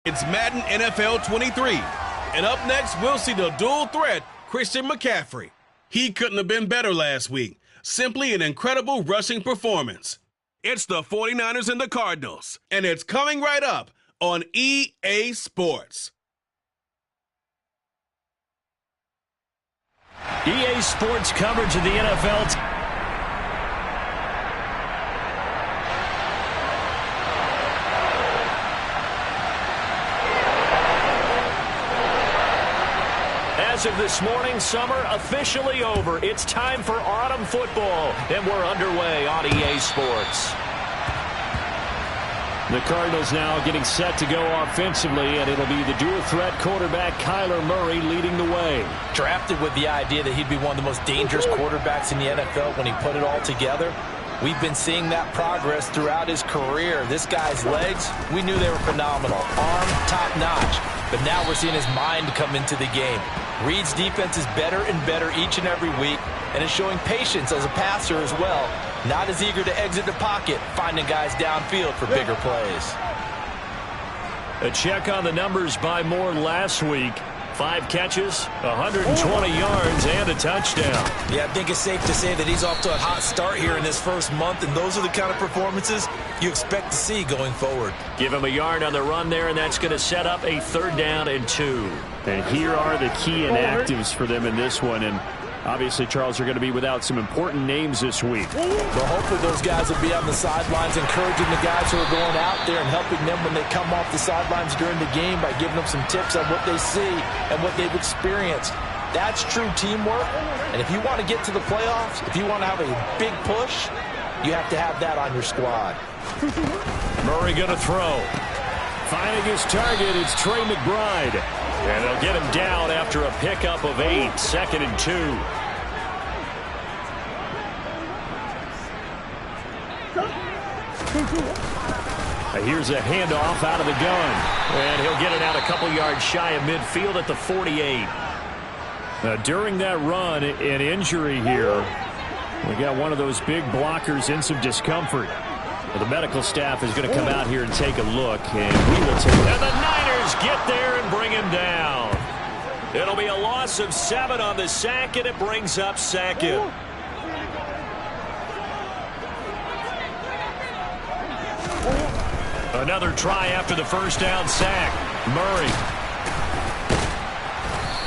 It's Madden NFL 23. And up next, we'll see the dual threat, Christian McCaffrey. He couldn't have been better last week. Simply an incredible rushing performance. It's the 49ers and the Cardinals, and it's coming right up on EA Sports. EA Sports coverage of the NFL. As of this morning, summer officially over. It's time for autumn football, and we're underway on EA Sports. The Cardinals now getting set to go offensively, and it'll be the dual-threat quarterback Kyler Murray leading the way. Drafted with the idea that he'd be one of the most dangerous quarterbacks in the NFL when he put it all together. We've been seeing that progress throughout his career. This guy's legs, we knew they were phenomenal. Arm, top-notch. But now we're seeing his mind come into the game. Reed's defense is better and better each and every week, and is showing patience as a passer as well. Not as eager to exit the pocket, finding guys downfield for bigger plays. A check on the numbers by Moore last week. 5 catches, 120 yards, and a touchdown. Yeah, I think it's safe to say that he's off to a hot start here in this first month, and those are the kind of performances you expect to see going forward. Give him a yard on the run there, and that's going to set up a 3rd down and 2. And here are the key inactives for them in this one. And obviously, Charles, are going to be without some important names this week. Well, hopefully those guys will be on the sidelines encouraging the guys who are going out there and helping them when they come off the sidelines during the game by giving them some tips on what they see and what they've experienced. That's true teamwork. And if you want to get to the playoffs, if you want to have a big push, you have to have that on your squad. Murray going to throw. Finding his target, it's Trey McBride. And they'll get him down after a pickup of 8, 2nd and 2. Here's a handoff out of the gun. And he'll get it out a couple yards shy of midfield at the 48. Now, during that run, an injury here. We got one of those big blockers in some discomfort. The medical staff is going to come out here and take a look, and we will take it. And the Niners get there and bring him down. It'll be a loss of 7 on the sack, and it brings up 2nd. Another try after the 1st down sack. Murray.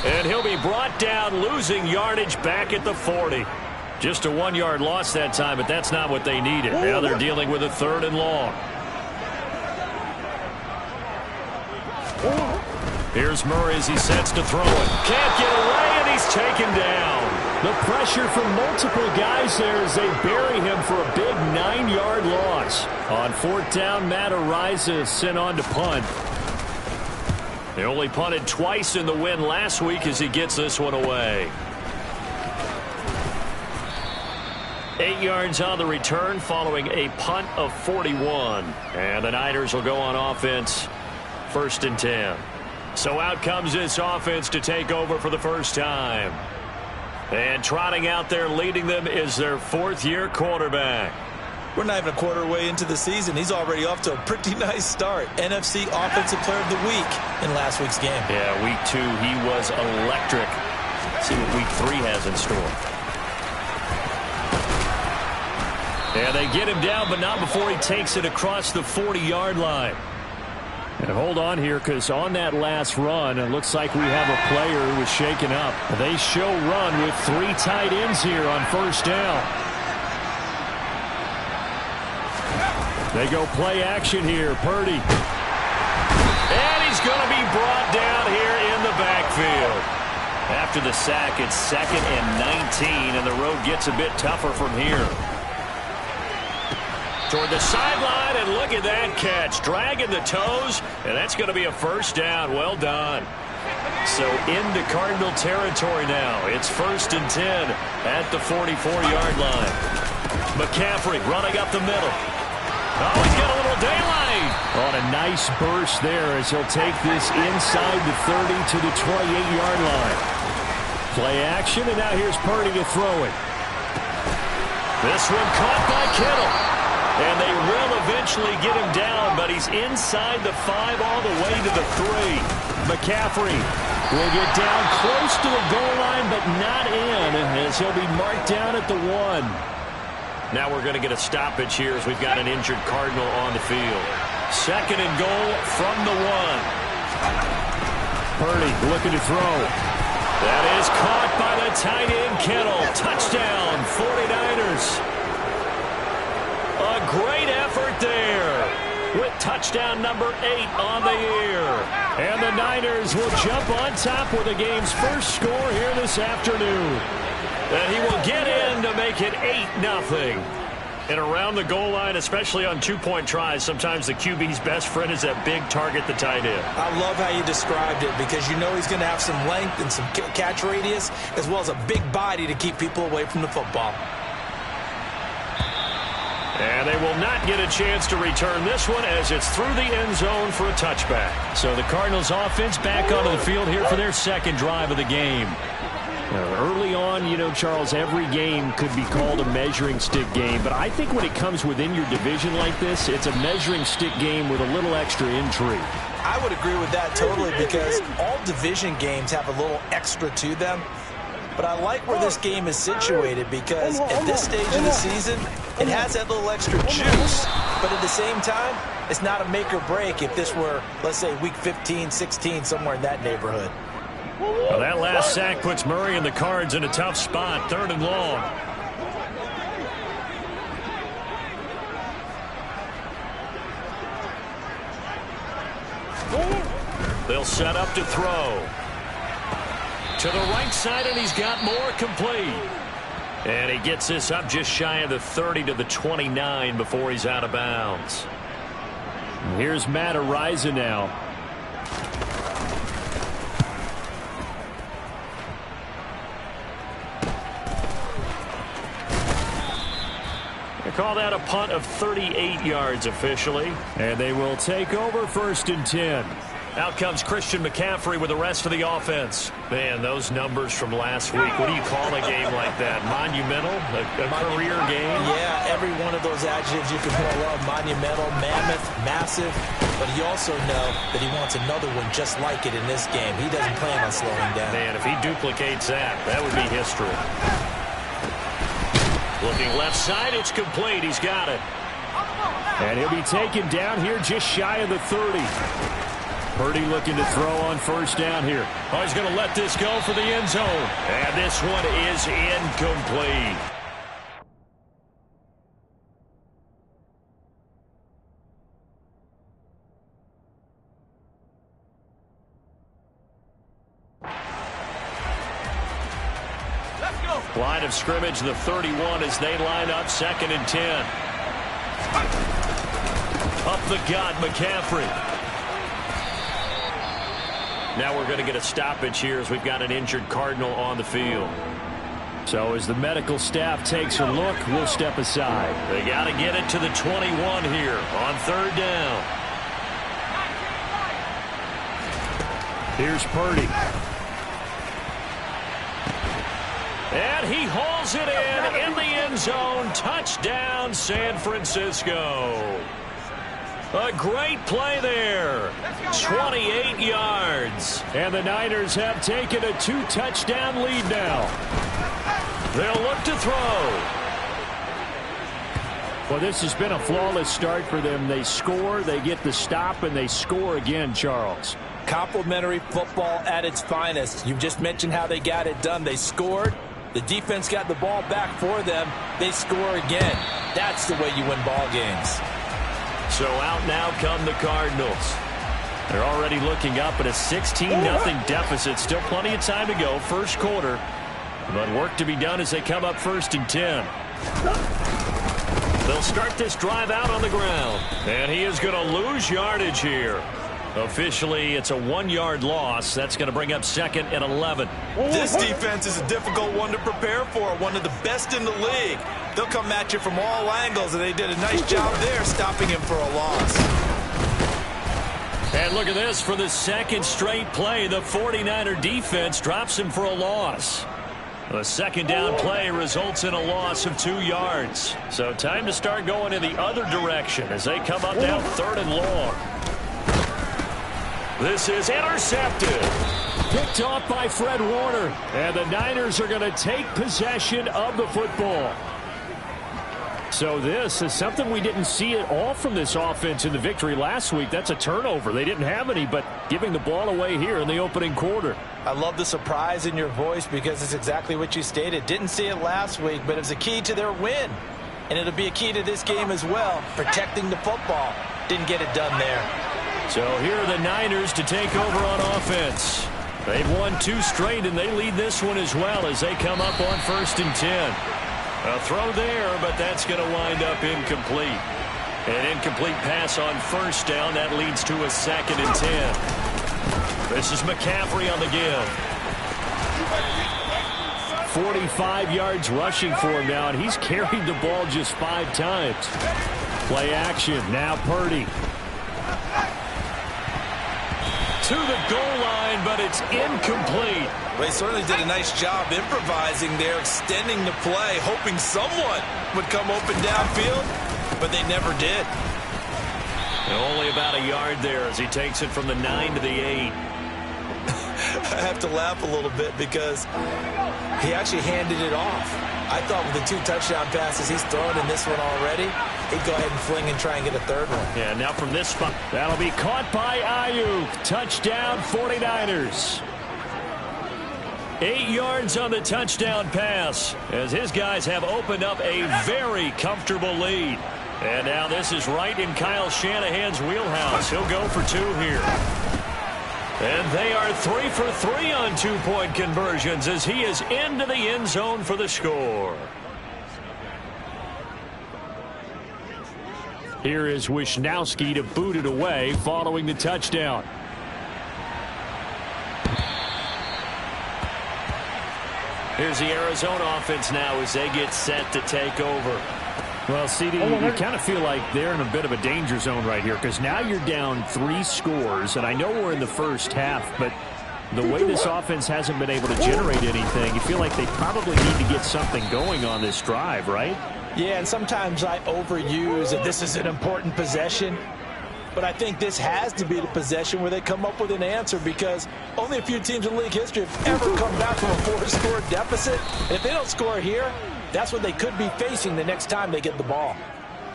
And he'll be brought down, losing yardage back at the 40. Just a 1-yard loss that time, but that's not what they needed. Now they're dealing with a 3rd and long. Here's Murray as he sets to throw it. Can't get away, and he's taken down. The pressure from multiple guys there as they bury him for a big 9-yard loss. On 4th down, Matt Araiza sent on to punt. They only punted twice in the win last week as he gets this one away. 8 yards on the return following a punt of 41. And the Niners will go on offense, 1st and 10. So out comes this offense to take over for the first time. And trotting out there leading them is their 4th-year quarterback. We're not even a quarter way into the season. He's already off to a pretty nice start. NFC Offensive Player of the Week in last week's game. Yeah, week 2 he was electric. Let's see what week 3 has in store. And they get him down, but not before he takes it across the 40-yard line. And hold on here, because on that last run, it looks like we have a player who was shaken up. They show run with 3 tight ends here on 1st down. They go play action here. Purdy. And he's going to be brought down here in the backfield. After the sack, it's 2nd and 19, and the road gets a bit tougher from here. Toward the sideline, and look at that catch. Dragging the toes, and that's going to be a 1st down. Well done. So into Cardinal territory now. It's 1st and 10 at the 44-yard line. McCaffrey running up the middle. Oh, he's got a little daylight. On a nice burst there as he'll take this inside the 30 to the 28-yard line. Play action, and now here's Purdy to throw it. This one caught by Kittle. And they will eventually get him down, but he's inside the 5 all the way to the 3. McCaffrey will get down close to the goal line, but not in, as he'll be marked down at the 1. Now we're going to get a stoppage here as we've got an injured Cardinal on the field. 2nd and goal from the 1. Purdy looking to throw. That is caught by the tight end, Kittle. Touchdown, 49ers. A great effort there with touchdown number 8 on the year. And the Niners will jump on top with the game's first score here this afternoon. And he will get in to make it 8-0. And around the goal line, especially on 2-point tries, sometimes the QB's best friend is that big target, the tight end. I love how you described it because you know he's going to have some length and some catch radius as well as a big body to keep people away from the football. And they will not get a chance to return this one as it's through the end zone for a touchback. So the Cardinals offense back onto the field here for their 2nd drive of the game. Early on, you know, Charles, every game could be called a measuring stick game. But I think when it comes within your division like this, it's a measuring stick game with a little extra intrigue. I would agree with that totally because all division games have a little extra to them. But I like where this game is situated because at this stage of the season, it has that little extra juice. But at the same time, it's not a make or break if this were, let's say, week 15, 16, somewhere in that neighborhood. Well, that last sack puts Murray and the Cards in a tough spot, 3rd and long. They'll set up to throw. To the right side, and he's got more complete. And he gets this up just shy of the 30 to the 29 before he's out of bounds. And here's Matt Ariza now. They call that a punt of 38 yards officially. And they will take over 1st and 10. Out comes Christian McCaffrey with the rest of the offense. Man, those numbers from last week. What do you call a game like that? Monumental? A career game? Yeah, every one of those adjectives you can pull up. Monumental, mammoth, massive. But you also know that he wants another one just like it in this game. He doesn't plan on slowing down. Man, if he duplicates that, that would be history. Looking left side, it's complete. He's got it. And he'll be taken down here just shy of the 30. Purdy looking to throw on 1st down here. Oh, he's going to let this go for the end zone. And this one is incomplete. Line of scrimmage, the 31 as they line up 2nd and 10. Up the gut, McCaffrey. Now we're going to get a stoppage here as we've got an injured Cardinal on the field. So as the medical staff takes a look, we'll step aside. They got to get it to the 21 here on 3rd down. Here's Purdy. And he hauls it in the end zone. Touchdown, San Francisco. A great play there. 28 yards. And the Niners have taken a 2-touchdown lead now. They'll look to throw. Well, this has been a flawless start for them. They score, they get the stop, and they score again, Charles. Complimentary football at its finest. You've just mentioned how they got it done. They scored. The defense got the ball back for them. They score again. That's the way you win ball games. So out now come the Cardinals. They're already looking up at a 16-0 deficit. Still plenty of time to go. 1st quarter. But work to be done as they come up 1st and 10. They'll start this drive out on the ground. And he is going to lose yardage here. Officially, it's a 1-yard loss. That's going to bring up 2nd and 11. This defense is a difficult one to prepare for. One of the best in the league. They'll come at you from all angles, and they did a nice job there stopping him for a loss. And look at this. For the 2nd straight play, the 49er defense drops him for a loss. The second down play results in a loss of 2 yards. So time to start going in the other direction as they come up now 3rd and long. This is intercepted. Picked off by Fred Warner. And the Niners are going to take possession of the football. So this is something we didn't see at all from this offense in the victory last week. That's a turnover. They didn't have any, but giving the ball away here in the opening quarter. I love the surprise in your voice because it's exactly what you stated. Didn't see it last week, but it was a key to their win. And it'll be a key to this game as well, protecting the football. Didn't get it done there. So here are the Niners to take over on offense. They've won 2 straight, and they lead this one as well as they come up on 1st and 10. A throw there, but that's going to wind up incomplete. An incomplete pass on 1st down. That leads to a 2nd and 10. This is McCaffrey on the give. 45 yards rushing for him now, and he's carried the ball just 5 times. Play action. Now Purdy. To the goal line, but it's incomplete. They certainly did a nice job improvising there, extending the play, hoping someone would come open downfield, but they never did. And only about a yard there as he takes it from the 9 to the 8. I have to laugh a little bit because he actually handed it off. I thought with the 2 touchdown passes he's thrown in this one already, he'd go ahead and fling and try and get a 3rd one. Yeah, now from this spot, that'll be caught by Ayuk. Touchdown 49ers. 8 yards on the touchdown pass as his guys have opened up a very comfortable lead. And now this is right in Kyle Shanahan's wheelhouse. He'll go for 2 here. And they are 3 for 3 on 2-point conversions as he is into the end zone for the score. Here is Wisnowski to boot it away following the touchdown. Here's the Arizona offense now as they get set to take over. Well, CD, you kind of feel like they're in a bit of a danger zone right here because now you're down 3 scores, and I know we're in the first half, but the way this offense hasn't been able to generate anything, you feel like they probably need to get something going on this drive, right? Yeah, and sometimes I overuse that this is an important possession. But I think this has to be the possession where they come up with an answer because only a few teams in league history have ever come back from a 4-score deficit. And if they don't score here, that's what they could be facing the next time they get the ball.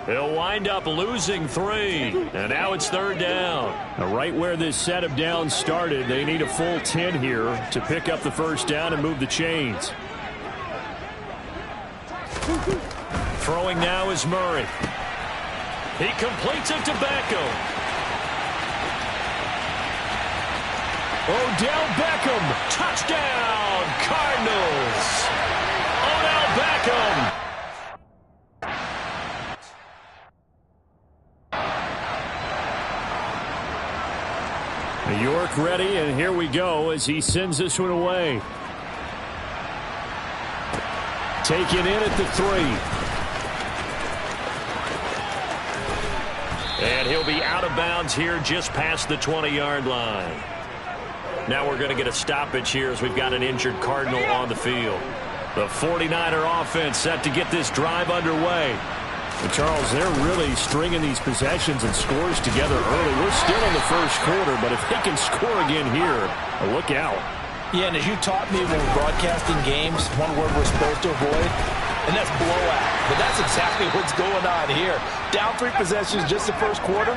They'll wind up losing 3. And now it's 3rd down. Now right where this set of downs started, they need a full 10 here to pick up the 1st down and move the chains. Throwing now is Murray. He completes it to Beckham. Odell Beckham, touchdown, Cardinals. Odell Beckham. York ready, and here we go as he sends this one away. Taken in at the 3. And he'll be out of bounds here just past the 20-yard line. Now we're going to get a stoppage here as we've got an injured Cardinal on the field. The 49er offense set to get this drive underway. But Charles, they're really stringing these possessions and scores together early. We're still in the first quarter, but if they can score again here, look out. Yeah, and as you taught me when we're broadcasting games, one word we're supposed to avoid, and that's blowout. But that's exactly what's going on here. Down 3 possessions just the first quarter.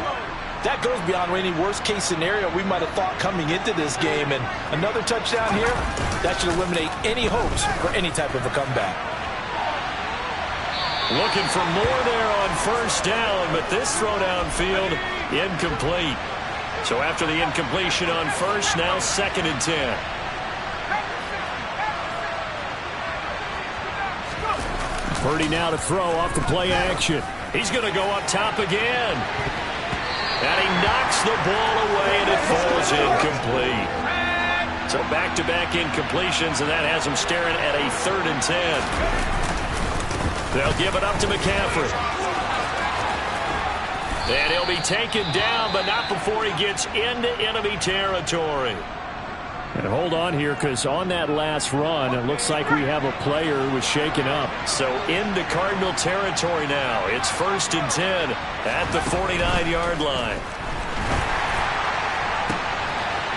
That goes beyond any worst-case scenario we might have thought coming into this game. And another touchdown here, that should eliminate any hopes for any type of a comeback. Looking for more there on 1st down, but this throw downfield incomplete. So after the incompletion on 1st, now 2nd and 10. Purdy now to throw off the play action. He's going to go up top again. And he knocks the ball away, and it falls incomplete. So back-to-back incompletions, and that has him staring at a 3rd and 10. They'll give it up to McCaffrey. And he'll be taken down, but not before he gets into enemy territory. And hold on here, because on that last run, it looks like we have a player who was shaken up. So into Cardinal territory now. It's 1st and 10 at the 49-yard line.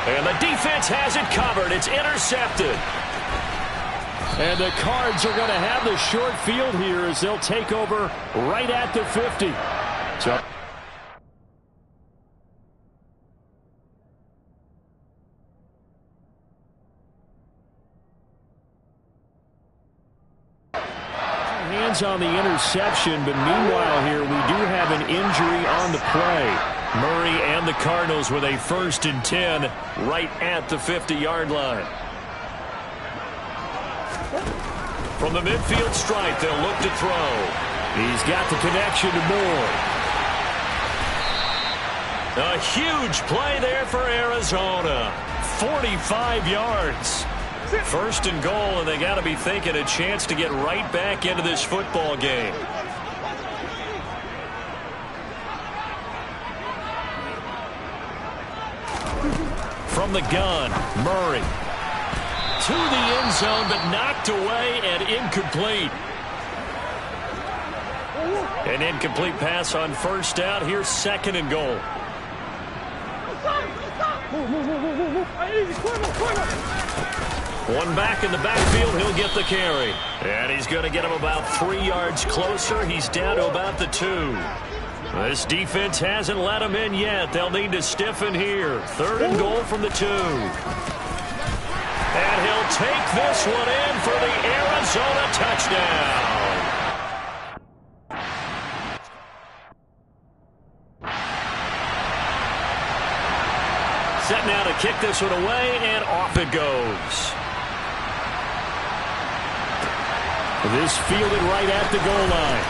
And the defense has it covered. It's intercepted. And the Cards are going to have the short field here as they'll take over right at the 50. So hands on the interception, but meanwhile here we do have an injury on the play. Murray and the Cardinals with a 1st and 10 right at the 50-yard line. From the midfield stripe, they'll look to throw. He's got the connection to Moore. A huge play there for Arizona. 45 yards. 1st and goal, and they got to be thinking a chance to get right back into this football game. From the gun, Murray. To the end zone, but knocked away and incomplete. An incomplete pass on 1st down. Here's 2nd and goal. One back in the backfield. He'll get the carry. And he's going to get him about 3 yards closer. He's down to about the 2. This defense hasn't let him in yet. They'll need to stiffen here. 3rd and goal from the 2. And he'll take this one in for the Arizona touchdown. Set now to kick this one away, and off it goes. This fielded right at the goal line.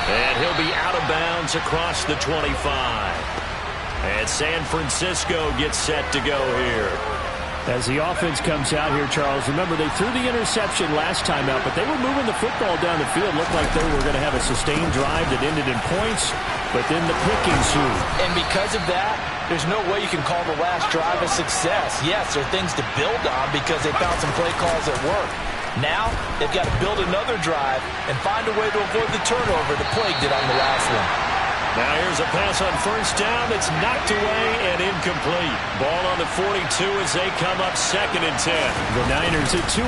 And he'll be out of bounds across the 25. And San Francisco gets set to go here. As the offense comes out here, Charles, remember they threw the interception last time out, but they were moving the football down the field. Looked like they were going to have a sustained drive that ended in points, but then the pick ensued. And because of that, there's no way you can call the last drive a success. Yes, there are things to build on because they found some play calls that work. Now, they've got to build another drive and find a way to avoid the turnover that plagued it on the last one. Now here's a pass on 1st down that's knocked away and incomplete. Ball on the 42 as they come up 2nd and 10. The Niners at 2-0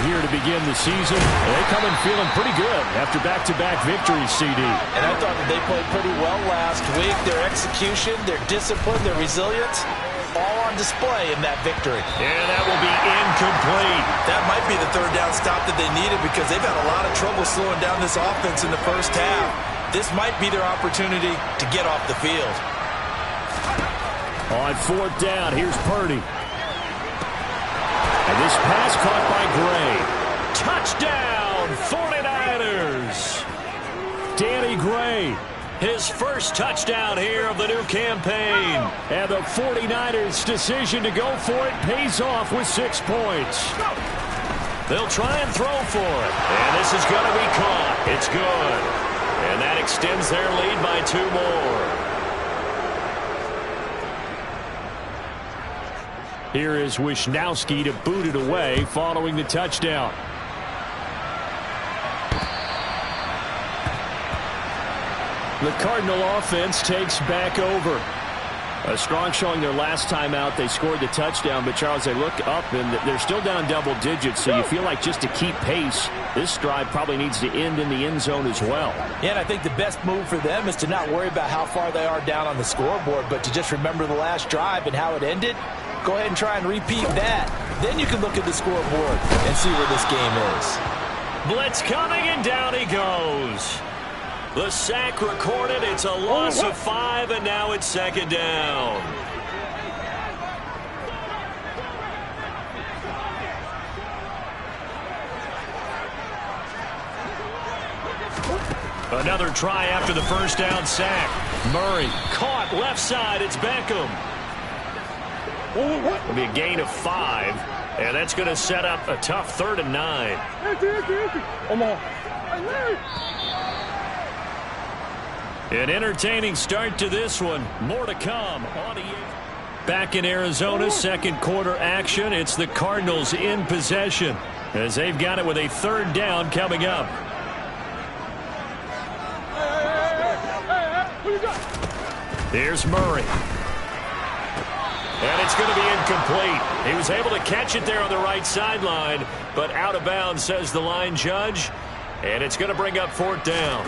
here to begin the season. They come in feeling pretty good after back-to-back victories, CD. And I thought that they played pretty well last week. Their execution, their discipline, their resilience, all on display in that victory. And that will be incomplete. That might be the 3rd down stop that they needed because they've had a lot of trouble slowing down this offense in the 1st half. This might be their opportunity to get off the field. On 4th down, here's Purdy. And this pass caught by Gray. Touchdown, 49ers. Danny Gray, his first touchdown here of the new campaign. And the 49ers' decision to go for it pays off with 6 points. They'll try and throw for it. And this is going to be caught. It's good. And that extends their lead by 2 more. Here is Wisnowski to boot it away following the touchdown. The Cardinal offense takes back over. A strong showing their last time out. They scored the touchdown, but Charles, they look up and they're still down double digits, so you feel like just to keep pace, this drive probably needs to end in the end zone as well. Yeah, and I think the best move for them is to not worry about how far they are down on the scoreboard, but to just remember the last drive and how it ended. Go ahead and try and repeat that. Then you can look at the scoreboard and see where this game is. Blitz coming, and down he goes. The sack recorded. It's a loss of 5, and now it's 2nd down. Another try after the 1st down sack. Murray caught left side. It's Beckham. It'll be a gain of 5, and that's going to set up a tough 3rd and 9. An entertaining start to this one. More to come on the Back in Arizona, second quarter action. It's the Cardinals in possession as they've got it with a third down coming up. Here's Murray. And it's going to be incomplete. He was able to catch it there on the right sideline, but out of bounds, says the line judge. And it's going to bring up fourth down.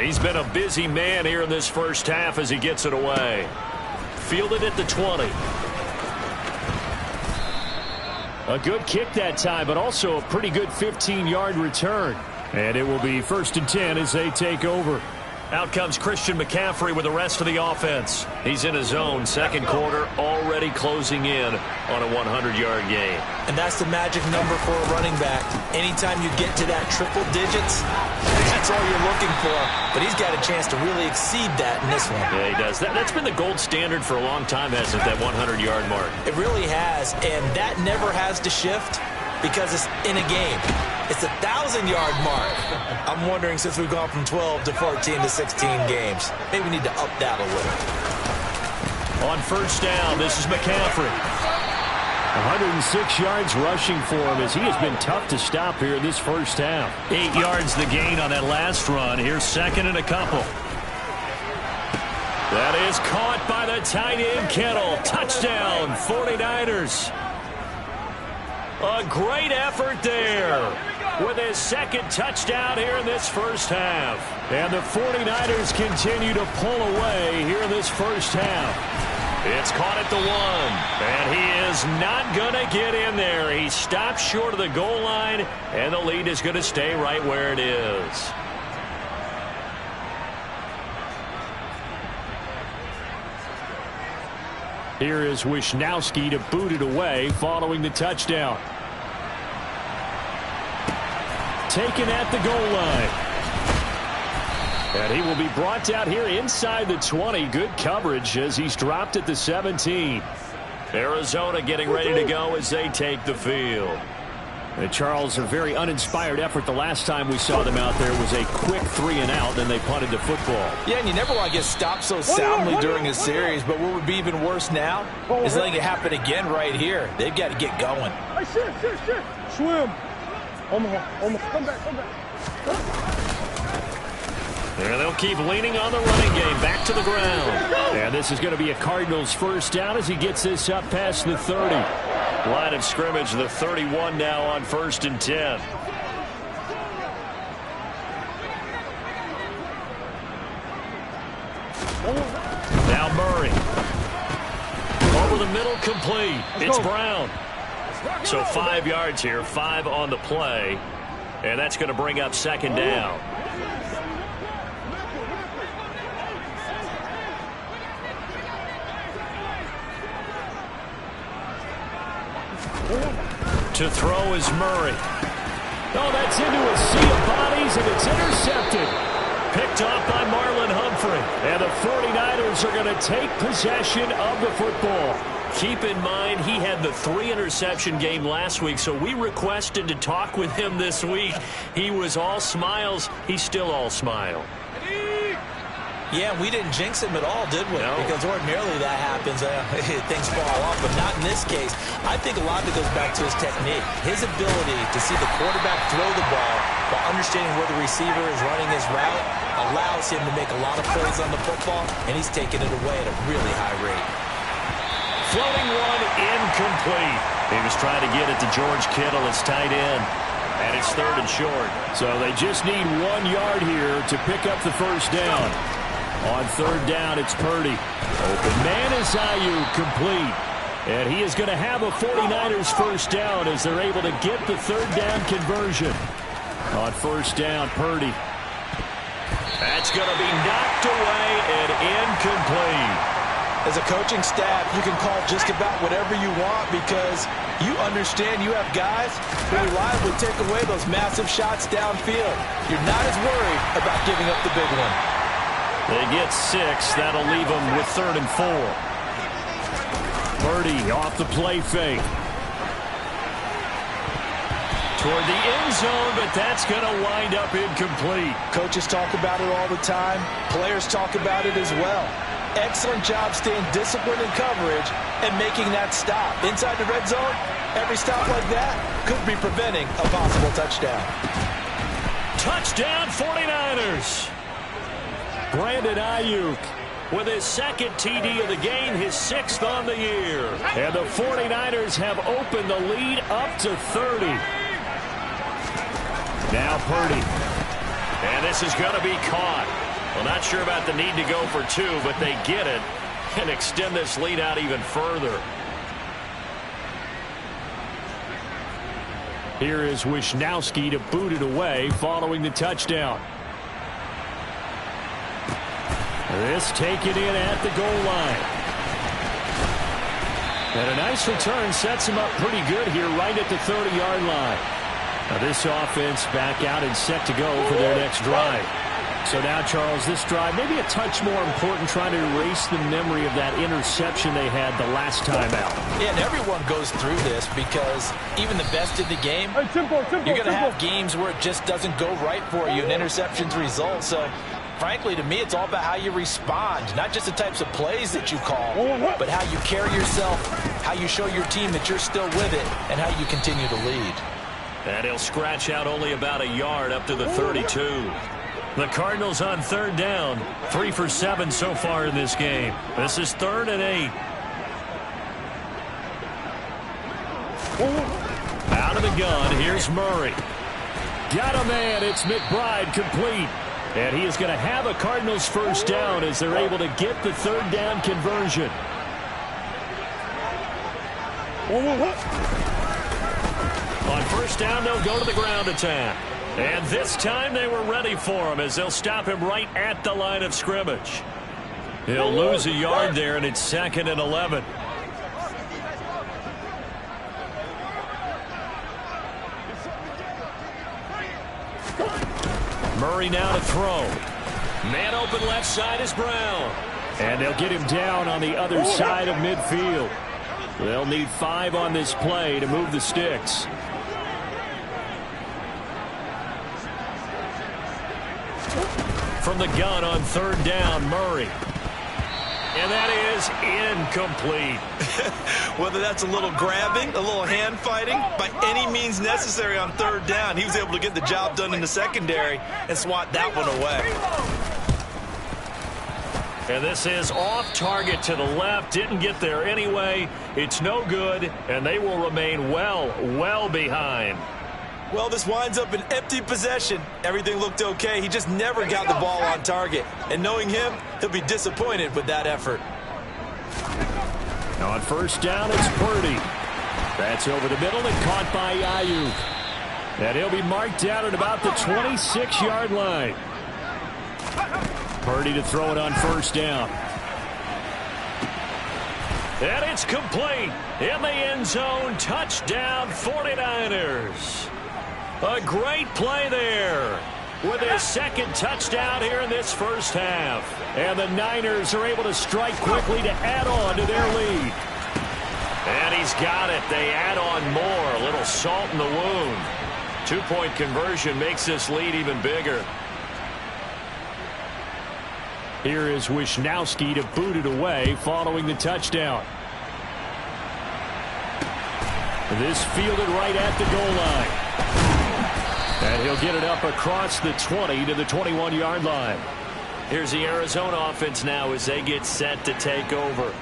He's been a busy man here in this first half as he gets it away. Fielded at the 20. A good kick that time, but also a pretty good 15-yard return. And it will be 1st and 10 as they take over. Out comes Christian McCaffrey with the rest of the offense. He's in his zone, second quarter, already closing in on a 100-yard game. And that's the magic number for a running back. Anytime you get to that triple digits, that's all you're looking for. But he's got a chance to really exceed that in this one. Yeah, he does. That's been the gold standard for a long time, hasn't it, that 100-yard mark? It really has, and that never has to shift because it's in a game. It's a 1,000-yard mark. I'm wondering, since we've gone from 12 to 14 to 16 games, maybe we need to up that a little. On first down, this is McCaffrey. 106 yards rushing for him as he has been tough to stop here in this first half. 8 yards the gain on that last run. Here's second and a couple. That is caught by the tight end Kittle. Touchdown, 49ers. A great effort there with his second touchdown here in this first half. And the 49ers continue to pull away here in this first half. It's caught at the 1, and he is not going to get in there. He stops short of the goal line, and the lead is going to stay right where it is. Here is Wisnowski to boot it away following the touchdown. Taken at the goal line. And he will be brought out here inside the 20. Good coverage as he's dropped at the 17. Arizona getting ready to go as they take the field. And Charles, a very uninspired effort the last time we saw them out there was a quick 3-and-out, then they punted the football. Yeah, and you never want to get stopped so soundly during a series, but what would be even worse now is letting it happen again right here. They've got to get going. Hey, shit. Swim. Almost. Come back. And they'll keep leaning on the running game. Back to the ground. And this is going to be a Cardinals first down as he gets this up past the 30. Line of scrimmage, the 31 now on 1st and 10. Now Murray. Over the middle, complete. It's Brown. So 5 yards here, 5 on the play. And that's going to bring up second down. To throw is Murray. Oh, that's into a sea of bodies, and it's intercepted. Picked off by Marlon Humphrey. And the 49ers are going to take possession of the football. Keep in mind, he had the 3-interception game last week, so we requested to talk with him this week. He was all smiles. He's still all smile. Yeah, we didn't jinx him at all, did we? No. Because ordinarily that happens. Things fall off, but not in this case. I think a lot of it goes back to his technique. His ability to see the quarterback throw the ball while understanding where the receiver is running his route allows him to make a lot of plays on the football, and he's taking it away at a really high rate. Floating one, incomplete. He was trying to get it to George Kittle, his tight end. And it's 3rd and short. So they just need 1 yard here to pick up the first down. On 3rd down, it's Purdy. Open man is Ayuk, complete. And he is going to have a 49ers first down as they're able to get the 3rd down conversion. On 1st down, Purdy. That's going to be knocked away and incomplete. As a coaching staff, you can call just about whatever you want because you understand you have guys who reliably take away those massive shots downfield. You're not as worried about giving up the big one. They get 6. That'll leave them with 3rd and 4. Purdy off the play fake. Toward the end zone, but that's going to wind up incomplete. Coaches talk about it all the time. Players talk about it as well. Excellent job staying disciplined in coverage and making that stop. Inside the red zone, every stop like that could be preventing a possible touchdown. Touchdown 49ers. Brandon Ayuk with his second TD of the game, his 6th on the year. And the 49ers have opened the lead up to 30. Now Purdy. And this is going to be caught. Well, not sure about the need to go for 2, but they get it and extend this lead out even further. Here is Wisnowski to boot it away following the touchdown. This taken in at the goal line. And a nice return sets him up pretty good here right at the 30-yard line. Now this offense back out and set to go for their next drive. So now, Charles, this drive maybe a touch more important, trying to erase the memory of that interception they had the last time out. Yeah, and everyone goes through this because even the best in the game, you're going to have games where it just doesn't go right for you and interceptions result. So, frankly, to me, it's all about how you respond, not just the types of plays that you call, but how you carry yourself, how you show your team that you're still with it, and how you continue to lead. And he'll scratch out only about a yard up to the 32. The Cardinals on 3rd down, 3 for 7 so far in this game. This is 3rd and 8. Out of the gun, here's Murray. Got a man, it's McBride complete. And he is going to have a Cardinals first down as they're able to get the 3rd down conversion. On first down, they'll go to the ground attack. And this time they were ready for him as they'll stop him right at the line of scrimmage. He'll lose a yard there, and it's 2nd and 11. Murray now to throw. Man open left side is Brown. And they'll get him down on the other side of midfield. They'll need 5 on this play to move the sticks. From the gun on 3rd down, Murray. And that is incomplete. Whether that's a little grabbing, a little hand fighting, by any means necessary on 3rd down, he was able to get the job done in the secondary and swat that one away. And this is off target to the left. Didn't get there anyway. It's no good, and they will remain well behind. Well, this winds up an empty possession. Everything looked okay. He just never got the ball on target. And knowing him, he'll be disappointed with that effort. Now on first down, it's Purdy. That's over the middle and caught by Ayuk. And he'll be marked down at about the 26-yard line. Purdy to throw it on first down. And it's complete. In the end zone, touchdown 49ers. A great play there with his 2nd touchdown here in this first half. And the Niners are able to strike quickly to add on to their lead. And he's got it. They add on more. A little salt in the wound. 2-point conversion makes this lead even bigger. Here is Wisnowski to boot it away following the touchdown. This fielded right at the goal line. And he'll get it up across the 20 to the 21-yard line. Here's the Arizona offense now as they get set to take over.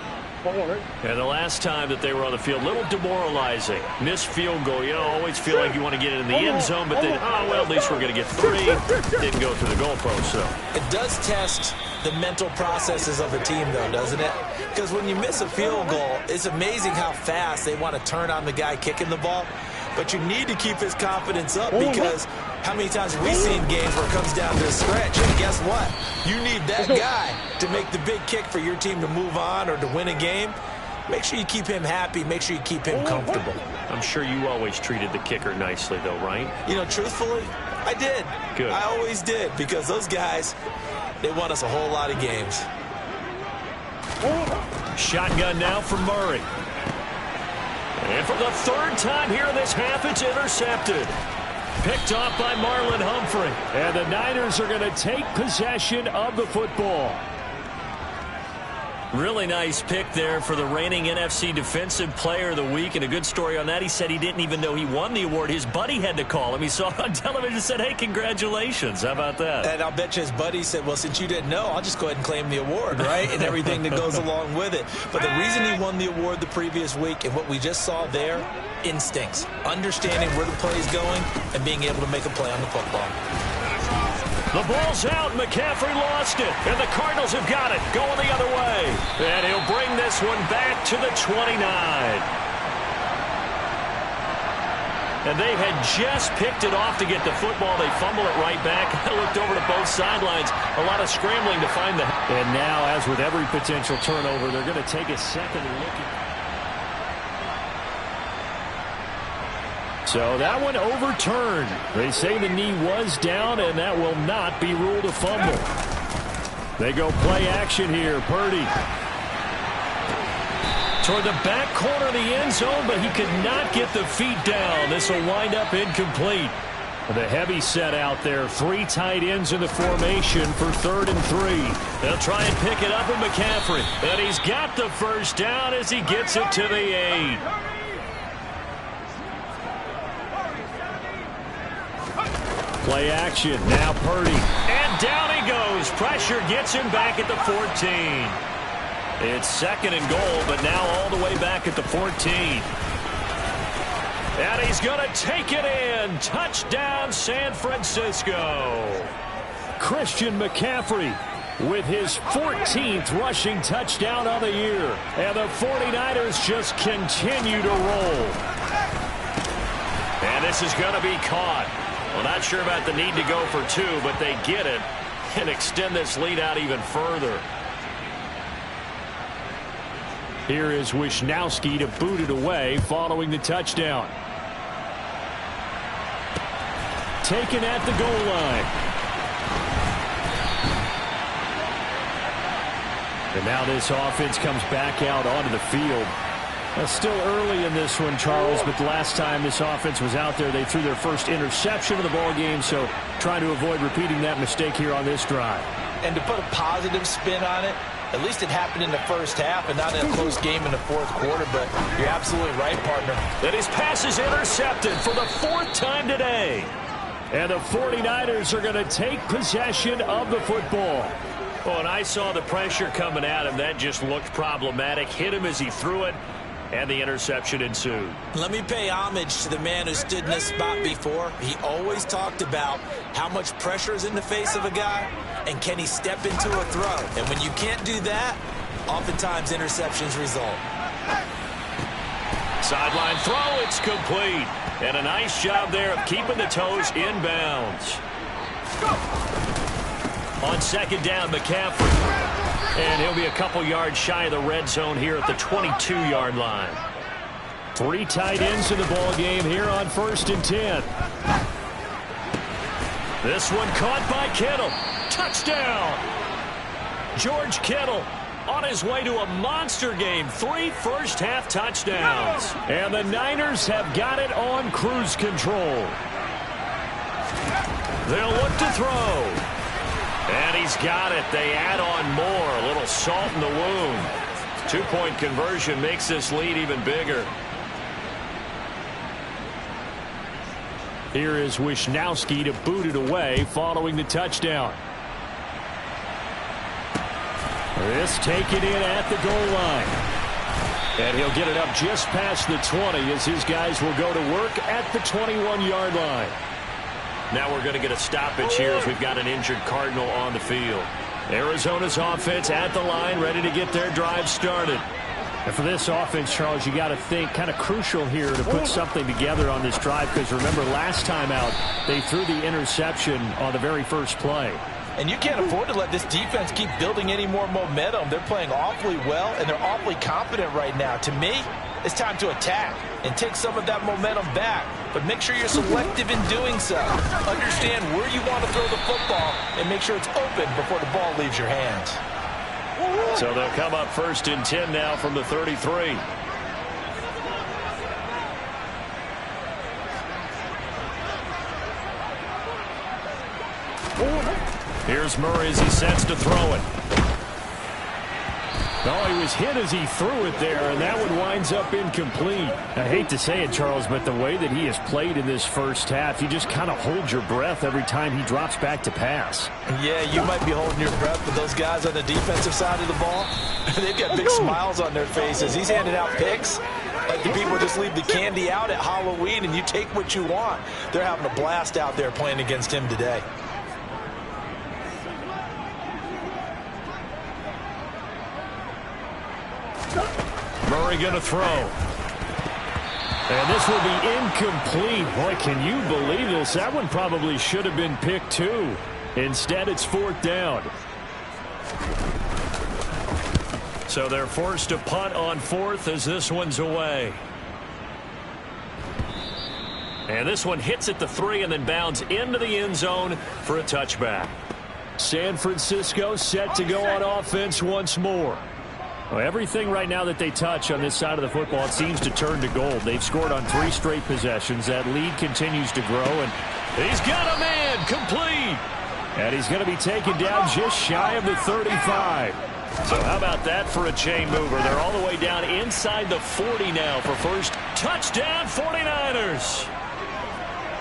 And the last time that they were on the field, a little demoralizing. Missed field goal. You know, always feel like you want to get it in the end zone, but then, oh, well, at least we're going to get 3. Didn't go through the goalpost, so. It does test the mental processes of a team, though, doesn't it? Because when you miss a field goal, it's amazing how fast they want to turn on the guy kicking the ball. But you need to keep his confidence up because how many times have we seen games where it comes down to a stretch? And guess what? You need that guy to make the big kick for your team to move on or to win a game. Make sure you keep him happy. Make sure you keep him comfortable. I'm sure you always treated the kicker nicely, though, right? You know, truthfully, I did. Good. I always did because those guys, they won us a whole lot of games. Shotgun now for Murray. And for the 3rd time here in this half, it's intercepted. Picked off by Marlon Humphrey. And the Niners are going to take possession of the football. Really nice pick there for the reigning NFC Defensive Player of the Week, and a good story on that. He said he didn't even know he won the award. His buddy had to call him. He saw it on television and said, hey, congratulations. How about that? And I'll bet you his buddy said, well, since you didn't know, I'll just go ahead and claim the award, right? And everything that goes along with it. But the reason he won the award the previous week and what we just saw there, instincts, understanding where the play is going and being able to make a play on the football. The ball's out. McCaffrey lost it. And the Cardinals have got it. Going the other way. And he'll bring this one back to the 29. And they had just picked it off to get the football. They fumble it right back. I looked over to both sidelines. A lot of scrambling to find the... And now, as with every potential turnover, they're going to take a second look at... So that one overturned. They say the knee was down, and that will not be ruled a fumble. They go play action here. Purdy toward the back corner of the end zone, but he could not get the feet down. This will wind up incomplete. The heavy set out there. 3 tight ends in the formation for 3rd and 3. They'll try and pick it up with McCaffrey. And he's got the first down as he gets it to the 8. Play action. Now Purdy. And down he goes. Pressure gets him back at the 14. It's 2nd and goal, but now all the way back at the 14. And he's going to take it in. Touchdown, San Francisco. Christian McCaffrey with his 14th rushing touchdown of the year. And the 49ers just continue to roll. And this is going to be caught. Well, not sure about the need to go for 2, but they get it and extend this lead out even further. Here is Wisnowski to boot it away following the touchdown. Taken at the goal line. And now this offense comes back out onto the field. Still early in this one, Charles, but the last time this offense was out there, they threw their first interception of the ball game, so trying to avoid repeating that mistake here on this drive. And to put a positive spin on it, at least it happened in the first half and not in a close game in the 4th quarter, but you're absolutely right, partner. And his pass is intercepted for the 4th time today. And the 49ers are going to take possession of the football. Oh, and I saw the pressure coming at him. That just looked problematic. Hit him as he threw it. And the interception ensued. Let me pay homage to the man who stood in this spot before. He always talked about how much pressure is in the face of a guy and can he step into a throw. And when you can't do that, oftentimes interceptions result. Sideline throw, it's complete. And a nice job there of keeping the toes in bounds. On 2nd down, McCaffrey. And he'll be a couple yards shy of the red zone here at the 22-yard line. 3 tight ends in the ball game here on 1st and 10. This one caught by Kittle. Touchdown! George Kittle on his way to a monster game. 3 first-half touchdowns. And the Niners have got it on cruise control. They'll look to throw. And he's got it. They add on more. A little salt in the wound. 2-point conversion makes this lead even bigger. Here is Wisnowski to boot it away following the touchdown. This taken in at the goal line. And he'll get it up just past the 20 as his guys will go to work at the 21-yard line. Now we're going to get a stoppage here as we've got an injured Cardinal on the field. Arizona's offense at the line, ready to get their drive started. And for this offense, Charles, you got to think kind of crucial here to put something together on this drive, because remember last time out, they threw the interception on the very first play. And you can't afford to let this defense keep building any more momentum. They're playing awfully well, and they're awfully confident right now. To me, it's time to attack and take some of that momentum back. But make sure you're selective in doing so. Understand where you want to throw the football and make sure it's open before the ball leaves your hands. So they'll come up 1st and 10 now from the 33. Here's Murray as he sets to throw it. Oh, he was hit as he threw it there, and that one winds up incomplete. I hate to say it, Charles, but the way that he has played in this first half, you just kind of hold your breath every time he drops back to pass. Yeah, you might be holding your breath, but those guys on the defensive side of the ball, they've got big smiles on their faces. He's handing out picks like the people just leave the candy out at Halloween and you take what you want. They're having a blast out there playing against him today. Murray going to throw. And this will be incomplete. Boy, can you believe this? That one probably should have been picked too. Instead, it's 4th down. So they're forced to punt on 4th as this one's away. And this one hits at the 3 and then bounds into the end zone for a touchback. San Francisco set to go on offense once more. Well, everything right now that they touch on this side of the football, it seems to turn to gold. They've scored on 3 straight possessions. That lead continues to grow, and he's got a man complete. And he's going to be taken down just shy of the 35. So how about that for a chain mover? They're all the way down inside the 40 now for first. Touchdown 49ers.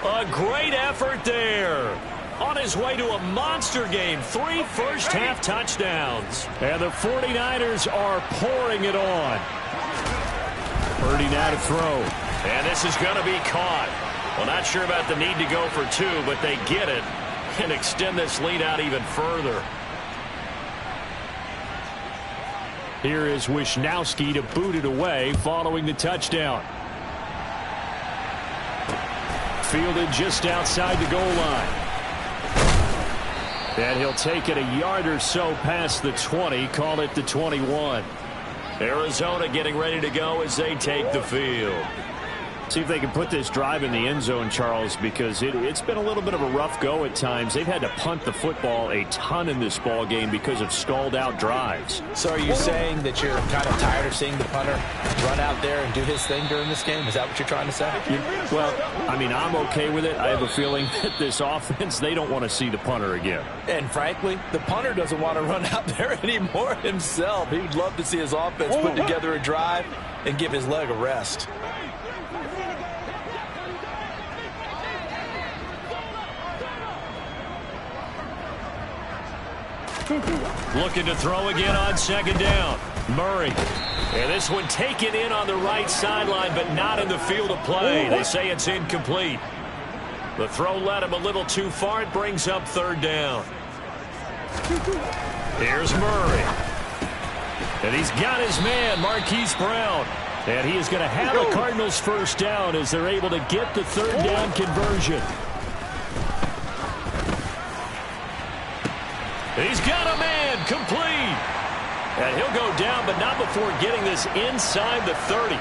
A great effort there. On his way to a monster game. 3 first-half touchdowns. And the 49ers are pouring it on. Purdy now to throw. And this is going to be caught. Well, not sure about the need to go for 2, but they get it and extend this lead out even further. Here is Wisnowski to boot it away following the touchdown. Fielded just outside the goal line. And he'll take it a yard or so past the 20, call it the 21. Arizona getting ready to go as they take the field. See if they can put this drive in the end zone, Charles, because it's been a little bit of a rough go at times. They've had to punt the football a ton in this ball game because of stalled out drives. So are you saying that you're kind of tired of seeing the punter run out there and do his thing during this game? Is that what you're trying to say? Well, I mean, I'm okay with it. I have a feeling that this offense, they don't want to see the punter again. And frankly, the punter doesn't want to run out there anymore himself. He would love to see his offense put together a drive and give his leg a rest. Looking to throw again on 2nd down. Murray. And this one taken in on the right sideline, but not in the field of play. They say it's incomplete. The throw led him a little too far. It brings up 3rd down. Here's Murray. And he's got his man, Marquise Brown. And he is going to have a Cardinals first down as they're able to get the 3rd down conversion. He's got a man complete. And he'll go down, but not before getting this inside the 30.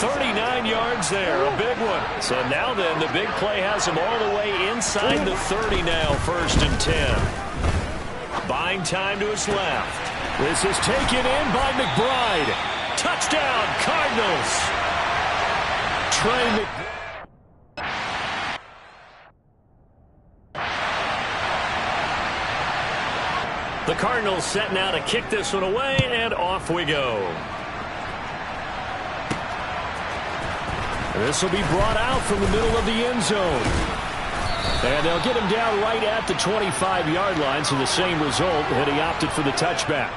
39 yards there, a big one. So now then, the big play has him all the way inside the 30 now, 1st and 10. Buying time to his left. This is taken in by McBride. Touchdown, Cardinals. Trey McBride. The Cardinals set now to kick this one away, and off we go. This will be brought out from the middle of the end zone. And they'll get him down right at the 25-yard line, so the same result, had he opted for the touchback.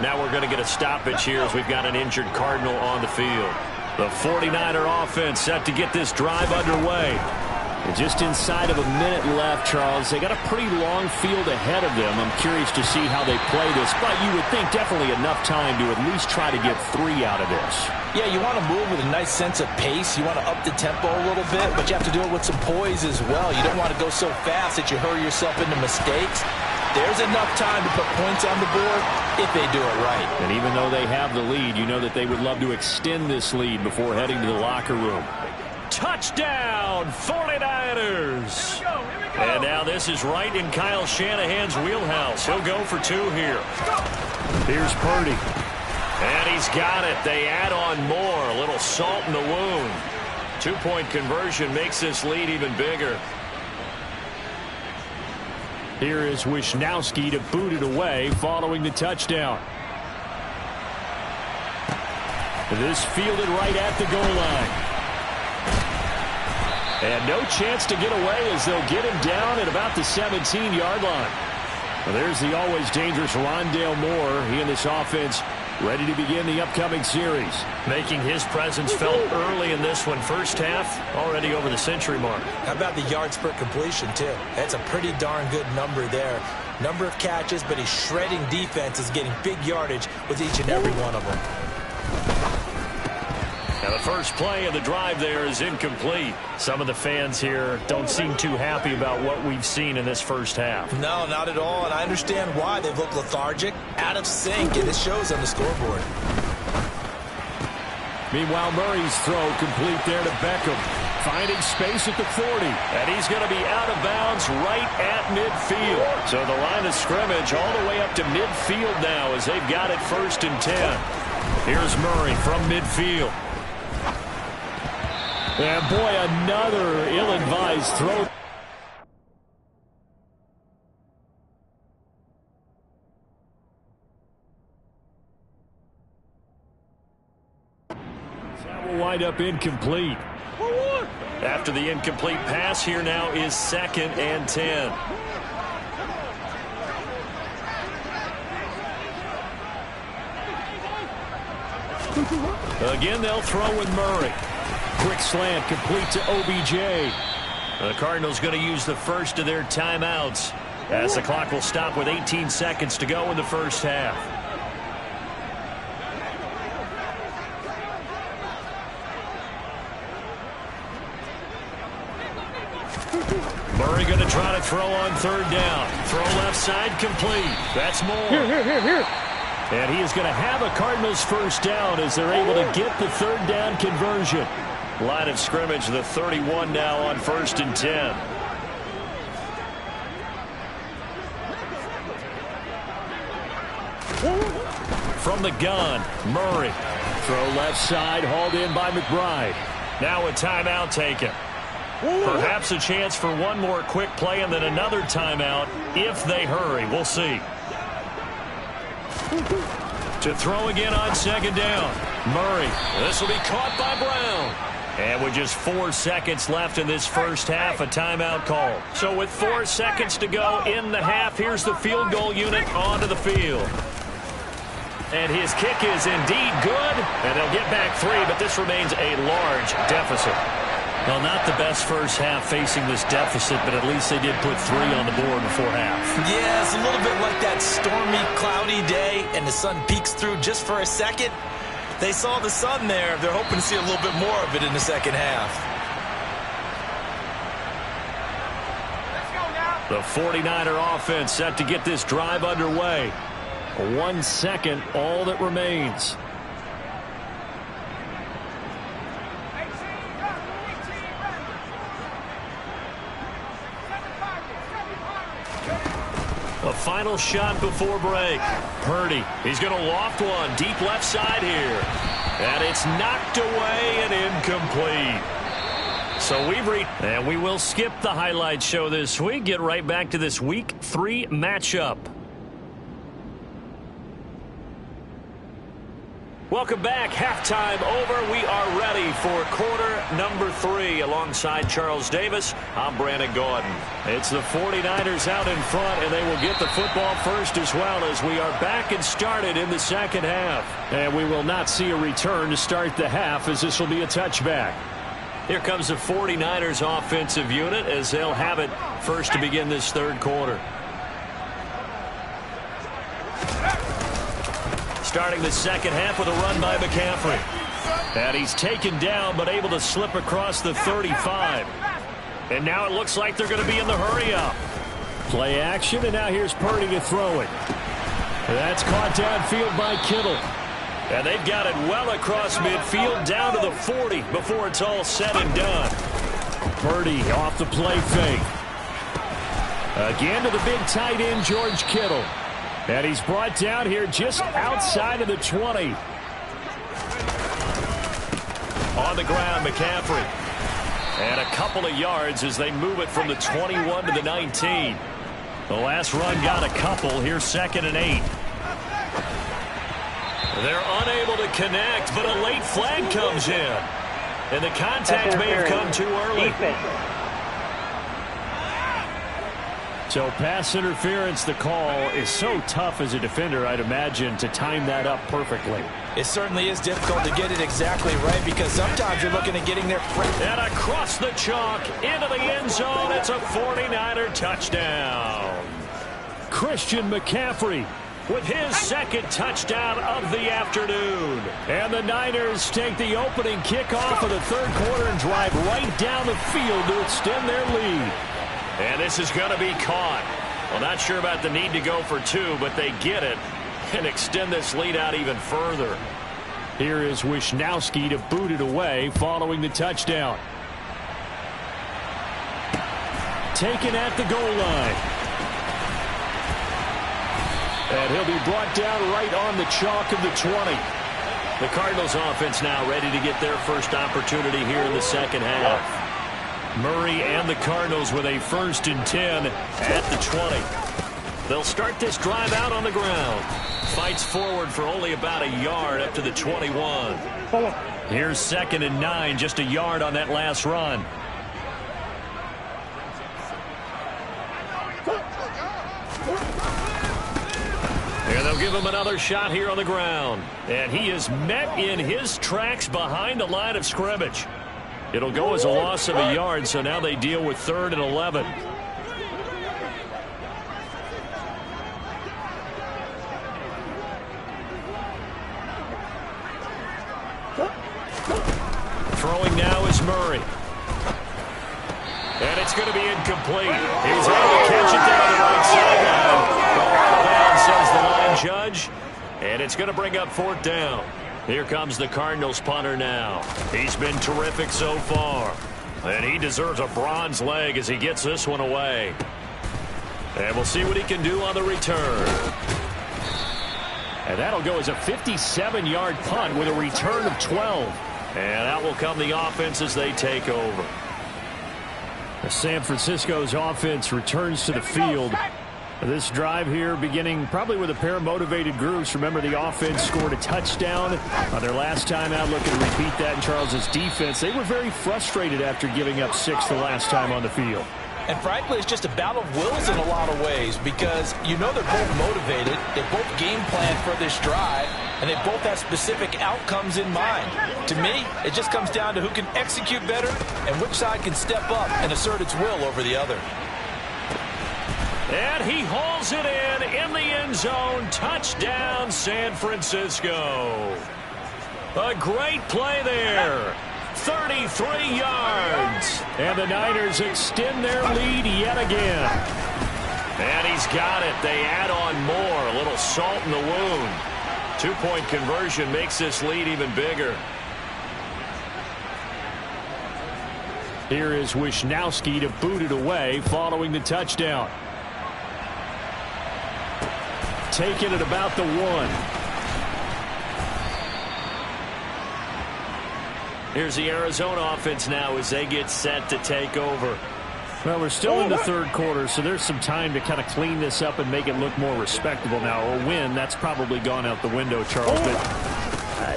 Now we're going to get a stoppage here as we've got an injured Cardinal on the field. The 49er offense set to get this drive underway. And just inside of a minute left, Charles. They got a pretty long field ahead of them. I'm curious to see how they play this, but you would think definitely enough time to at least try to get 3 out of this. Yeah, you want to move with a nice sense of pace. You want to up the tempo a little bit, but you have to do it with some poise as well. You don't want to go so fast that you hurry yourself into mistakes. There's enough time to put points on the board if they do it right. And even though they have the lead, you know that they would love to extend this lead before heading to the locker room. Touchdown, 49ers. Here we go. And now this is right in Kyle Shanahan's wheelhouse. He'll go for 2 here. Here's Purdy. And he's got it. They add on more. A little salt in the wound. 2-point conversion makes this lead even bigger. Here is Wisnowski to boot it away following the touchdown. This fielded right at the goal line. And no chance to get away as they'll get him down at about the 17-yard line. Well, there's the always dangerous Rondale Moore. He and this offense ready to begin the upcoming series. Making his presence felt early in this one. First half, already over the century mark. How about the yards per completion, too? That's a pretty darn good number there. Number of catches, but he's shredding defenses, getting big yardage with each and every one of them. Now the first play of the drive there is incomplete. Some of the fans here don't seem too happy about what we've seen in this first half. No, not at all, and I understand why. They've looked lethargic, out of sync, and it shows on the scoreboard. Meanwhile, Murray's throw complete there to Beckham. Finding space at the 40. And he's going to be out of bounds right at midfield. So the line of scrimmage all the way up to midfield now as they've got it 1st and 10. Here's Murray from midfield. And boy, another ill-advised throw. That will wind up incomplete. After the incomplete pass, here now is 2nd and 10. Again, they'll throw with Murray. Quick slant complete to OBJ. The Cardinals going to use the first of their timeouts as the clock will stop with 18 seconds to go in the first half. Murray going to try to throw on 3rd down. Throw left side complete. That's Moore. Here. And he is going to have a Cardinals first down as they're able to get the 3rd down conversion. Line of scrimmage, the 31 now on 1st and 10. From the gun, Murray. Throw left side, hauled in by McBride. Now a timeout taken. Perhaps a chance for one more quick play and then another timeout if they hurry. We'll see. To throw again on 2nd down. Murray. This will be caught by Brown. And with just 4 seconds left in this first half, a timeout call. So with 4 seconds to go in the half, here's the field goal unit onto the field. And his kick is indeed good. And they'll get back 3, but this remains a large deficit. Well, not the best first half facing this deficit, but at least they did put 3 on the board before half. Yeah, it's a little bit like that stormy, cloudy day, and the sun peeks through just for a second. They saw the sun there. They're hoping to see a little bit more of it in the second half. The 49er offense set to get this drive underway. 1 second, all that remains. A final shot before break. Purdy, he's going to loft one deep left side here. And it's knocked away and incomplete. So we will skip the highlight show this week. Get right back to this Week 3 matchup. Welcome back. Halftime over. We are ready for quarter number 3. Alongside Charles Davis, I'm Brandon Gordon. It's the 49ers out in front, and they will get the football first as well as we are back and started in the second half. And we will not see a return to start the half as this will be a touchback. Here comes the 49ers offensive unit as they'll have it first to begin this third quarter. Starting the second half with a run by McCaffrey. And he's taken down but able to slip across the 35. And now it looks like they're going to be in the hurry up. Play action, and now here's Purdy to throw it. That's caught downfield by Kittle. And they've got it well across midfield down to the 40 before it's all said and done. Purdy off the play fake. Again to the big tight end, George Kittle. And he's brought down here just outside of the 20. On the ground, McCaffrey. And a couple of yards as they move it from the 21 to the 19. The last run got a couple. Here's 2nd and 8. They're unable to connect, but a late flag comes in. And the contact may have come too early. So pass interference, the call is so tough as a defender, I'd imagine, to time that up perfectly. It certainly is difficult to get it exactly right because sometimes you're looking at getting there. And across the chalk, into the end zone, it's a 49er touchdown. Christian McCaffrey with his second touchdown of the afternoon. And the Niners take the opening kickoff of the third quarter and drive right down the field to extend their lead. And this is going to be caught. Well, not sure about the need to go for two, but they get it and extend this lead out even further. Here is Wishnowski to boot it away following the touchdown. Taken at the goal line. And he'll be brought down right on the chalk of the 20. The Cardinals offense now ready to get their first opportunity here in the second half. Murray and the Cardinals with a 1st and 10 at the 20. They'll start this drive out on the ground. Fights forward for only about a yard up to the 21. Here's 2nd and 9, just a yard on that last run. And they'll give him another shot here on the ground. And he is met in his tracks behind the line of scrimmage. It'll go as a loss of a yard, so now they deal with 3rd and 11. Throwing now is Murray. And it's going to be incomplete. He was able to catch it down the right sideline. Out of bounds, says the line judge. And it's going to bring up 4th down. Here comes the Cardinals punter now. He's been terrific so far. And he deserves a bronze leg as he gets this one away. And we'll see what he can do on the return. And that'll go as a 57-yard punt with a return of 12. And out will come the offense as they take over. San Francisco's offense returns to the field. This drive here beginning probably with a pair of motivated groups. Remember, the offense scored a touchdown on their last time out. Looking to repeat that in Charles's defense. They were very frustrated after giving up 6 the last time on the field. And frankly, it's just a battle of wills in a lot of ways because you know they're both motivated. They both game plan for this drive, and they both have specific outcomes in mind. To me, it just comes down to who can execute better and which side can step up and assert its will over the other. And he hauls it in the end zone. Touchdown, San Francisco. A great play there. 33 yards. And the Niners extend their lead yet again. And he's got it. They add on more. A little salt in the wound. 2-point conversion makes this lead even bigger. Here is Wishnowski to boot it away following the touchdown. Taken at about the 1. Here's the Arizona offense now as they get set to take over. Well, we're still in the third quarter, so there's some time to kind of clean this up and make it look more respectable now. A win, that's probably gone out the window, Charles. But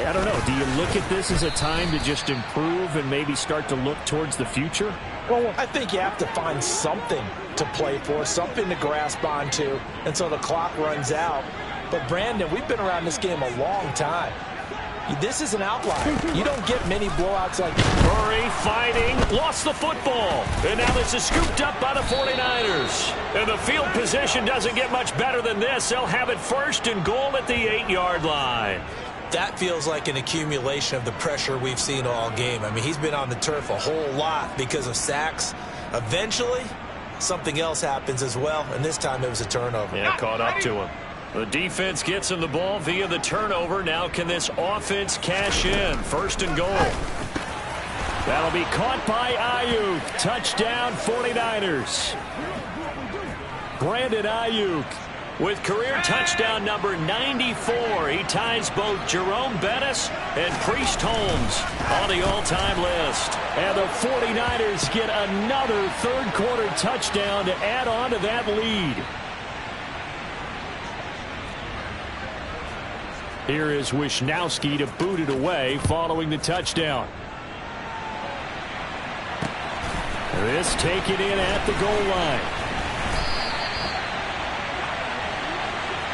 I don't know. Do you look at this as a time to just improve and maybe start to look towards the future? Well, I think you have to find something to play for, something to grasp onto until the clock runs out. But, Brandon, we've been around this game a long time. This is an outlier. You don't get many blowouts like this. Murray fighting, lost the football. And now this is scooped up by the 49ers. And the field position doesn't get much better than this. They'll have it 1st and goal at the 8-yard line. That feels like an accumulation of the pressure we've seen all game. I mean, he's been on the turf a whole lot because of sacks. Eventually, something else happens as well, and this time it was a turnover. Yeah, caught up to him. The defense gets him the ball via the turnover. Now can this offense cash in? 1st and goal. That'll be caught by Ayuk. Touchdown, 49ers. Brandon Ayuk with career touchdown number 94. He ties both Jerome Bettis and Priest Holmes on the all-time list. And the 49ers get another third-quarter touchdown to add on to that lead. Here is Wisnowski to boot it away following the touchdown. This taken in at the goal line.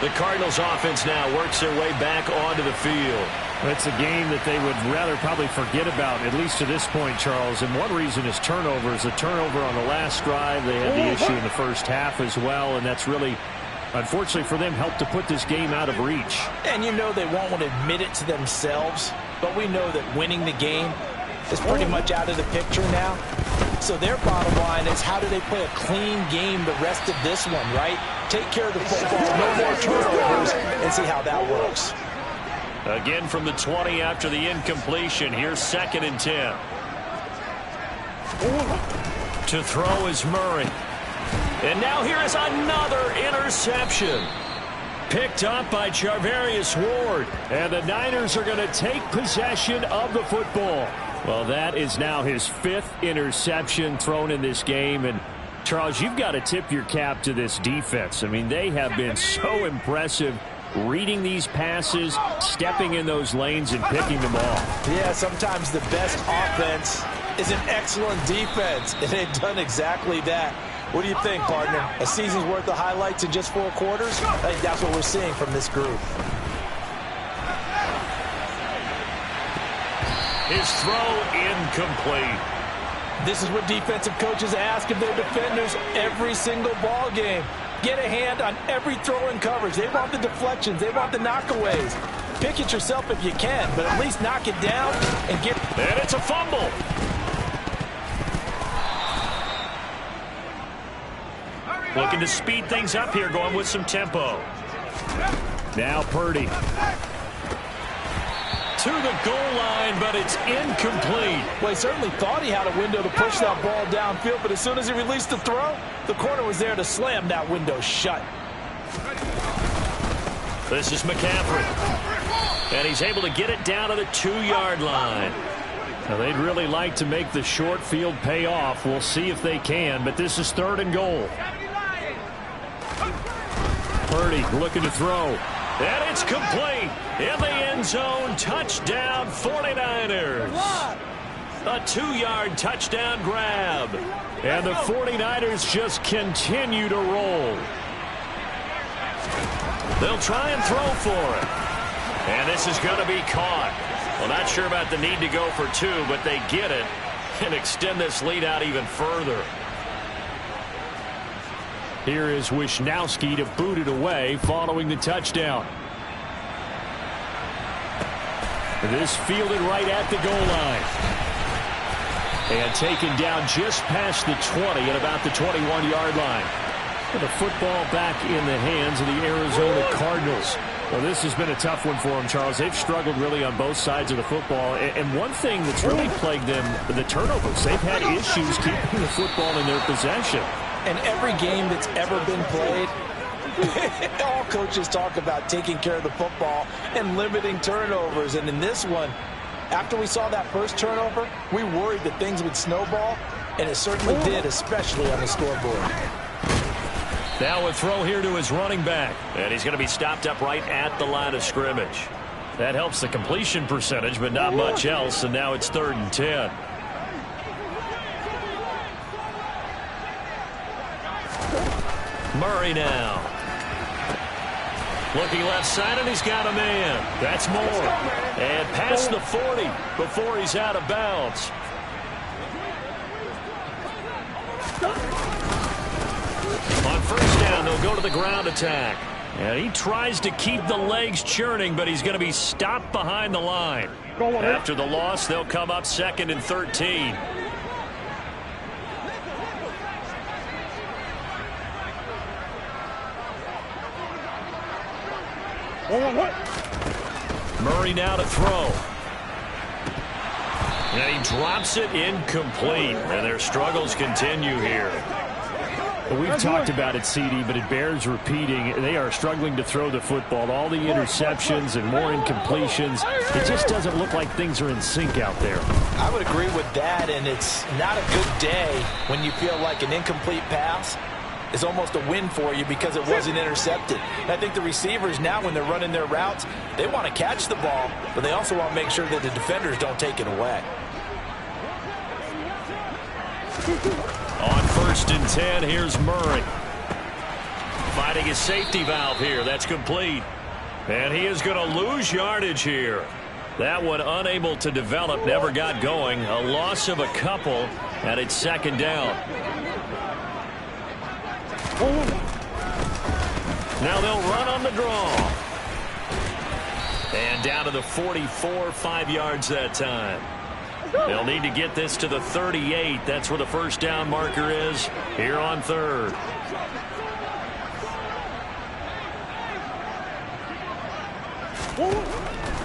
The Cardinals offense now works their way back onto the field. It's a game that they would rather probably forget about, at least to this point, Charles. And one reason is turnovers. A turnover on the last drive. They had the issue in the first half as well, and that's really, unfortunately for them, helped to put this game out of reach. And you know they won't want to admit it to themselves, but we know that winning the game is pretty much out of the picture now. So their bottom line is, how do they play a clean game the rest of this one, right? Take care of the football, no more turnovers, and see how that works. Again from the 20 after the incompletion. Here's 2nd and 10. To throw is Murray. And now here is another interception. Picked up by Charvarius Ward. And the Niners are going to take possession of the football. Well, that is now his 5th interception thrown in this game. And, Charles, you've got to tip your cap to this defense. I mean, they have been so impressive reading these passes, stepping in those lanes, and picking them off. Yeah, sometimes the best offense is an excellent defense, and they've done exactly that. What do you think, partner? A season's worth of highlights in just 4 quarters? I think that's what we're seeing from this group. His throw incomplete. This is what defensive coaches ask of their defenders every single ball game. Get a hand on every throw in coverage. They want the deflections. They want the knockaways. Pick it yourself if you can, but at least knock it down and get... And it's a fumble. Looking to speed things up here, going with some tempo. Now Purdy. To the goal line, but it's incomplete. Well, he certainly thought he had a window to push that ball downfield, but as soon as he released the throw, the corner was there to slam that window shut. This is McCaffrey. And he's able to get it down to the 2-yard line. Now, they'd really like to make the short field pay off. We'll see if they can, but this is 3rd and goal. Purdy looking to throw. And it's complete. In the end zone, touchdown 49ers. A 2-yard touchdown grab. And the 49ers just continue to roll. They'll try and throw for it. And this is going to be caught. Well, not sure about the need to go for 2, but they get it and extend this lead out even further. Here is Wisnowski to boot it away following the touchdown. This fielded right at the goal line. And taken down just past the 20 at about the 21-yard line. The football back in the hands of the Arizona Cardinals. Well, this has been a tough one for them, Charles. They've struggled really on both sides of the football. And one thing that's really plagued them, the turnovers. They've had issues keeping the football in their possession. And every game that's ever been played, all coaches talk about taking care of the football and limiting turnovers. And in this one, after we saw that first turnover, we worried that things would snowball, and it certainly did, especially on the scoreboard. Now a throw here to his running back. And he's going to be stopped up right at the line of scrimmage. That helps the completion percentage, but not much else. And now it's 3rd and 10. Murray now. Looking left side, and he's got a man. That's Moore. And past the 40 before he's out of bounds. On 1st down, they'll go to the ground attack. And he tries to keep the legs churning, but he's going to be stopped behind the line. After the loss, they'll come up 2nd and 13. Murray now to throw. And he drops it incomplete. And their struggles continue here. We've talked about it, CD, but it bears repeating. They are struggling to throw the football. All the interceptions and more incompletions. It just doesn't look like things are in sync out there. I would agree with that, and it's not a good day when you feel like an incomplete pass is almost a win for you because it wasn't intercepted. And I think the receivers now, when they're running their routes, they want to catch the ball, but they also want to make sure that the defenders don't take it away. On 1st and 10, here's Murray. Finding his safety valve here. That's complete. And he is going to lose yardage here. That one unable to develop, never got going. A loss of a couple, and it's 2nd down. Now they'll run on the draw. And down to the 44, 5 yards that time. They'll need to get this to the 38. That's where the 1st down marker is here on 3rd.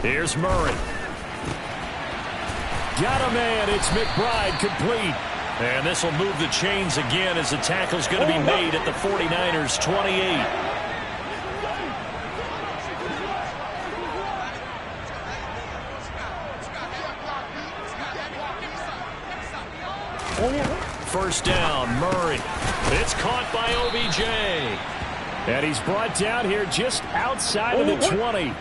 Here's Murray. Got a man. It's McBride complete. And this will move the chains again as the tackle's going to be made at the 49ers' 28. First down, Murray. It's caught by OBJ. And he's brought down here just outside of the 20.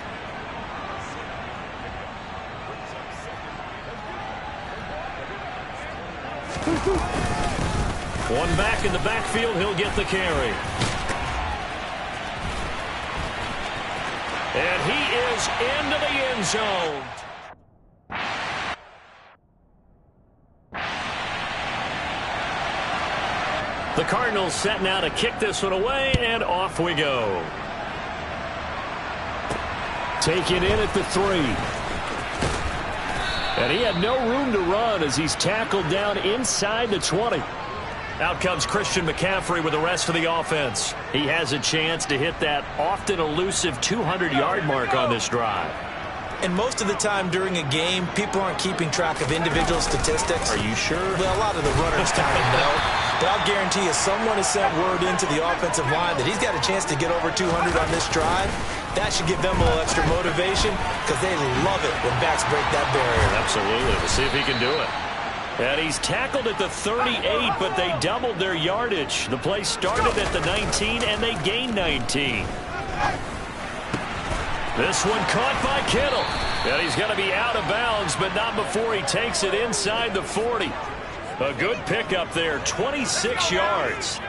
One back in the backfield, he'll get the carry. And he is into the end zone. The Cardinals set now to kick this one away, and off we go. Taken in at the 3. And he had no room to run as he's tackled down inside the 20. Out comes Christian McCaffrey with the rest of the offense. He has a chance to hit that often elusive 200-yard mark on this drive. And most of the time during a game, people aren't keeping track of individual statistics. Are you sure? Well, a lot of the runners kind of know. But I'll guarantee you someone has sent word into the offensive line that he's got a chance to get over 200 on this drive. That should give them a little extra motivation because they love it when backs break that barrier. Absolutely. We'll see if he can do it. And he's tackled at the 38, but they doubled their yardage. The play started at the 19, and they gained 19. This one caught by Kittle. And he's going to be out of bounds, but not before he takes it inside the 40. A good pickup there, 26 yards.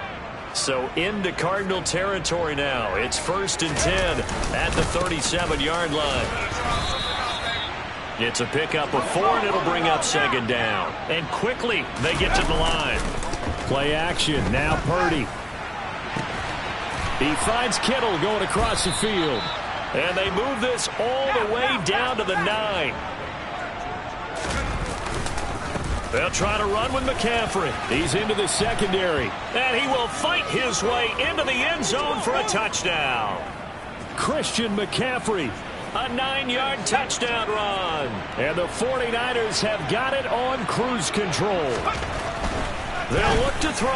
So into Cardinal territory now. It's 1st and 10 at the 37-yard line. It's a pickup of 4, and it'll bring up 2nd down. And quickly, they get to the line. Play action, now Purdy. He finds Kittle going across the field. And they move this all the way down to the 9. They'll try to run with McCaffrey. He's into the secondary. And he will fight his way into the end zone for a touchdown. Christian McCaffrey. A 9-yard touchdown run. And the 49ers have got it on cruise control. They'll look to throw.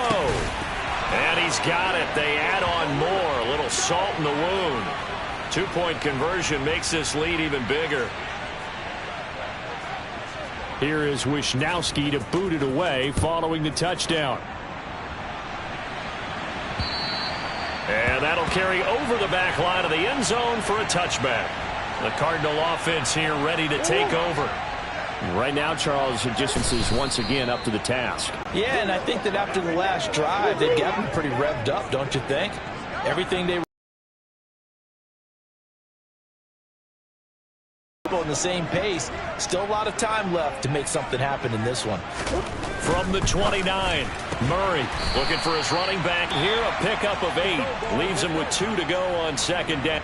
And he's got it. They add on more. A little salt in the wound. 2-point conversion makes this lead even bigger. Here is Wisnowski to boot it away following the touchdown. And that'll carry over the back line of the end zone for a touchback. The Cardinal offense here ready to take over. Right now, Charles, the distance is once again up to the task. Yeah, and I think that after the last drive, they've gotten pretty revved up, don't you think? Everything they on the same pace. Still a lot of time left to make something happen in this one. From the 29, Murray looking for his running back here. A pickup of 8. Leaves him with 2 to go on 2nd down.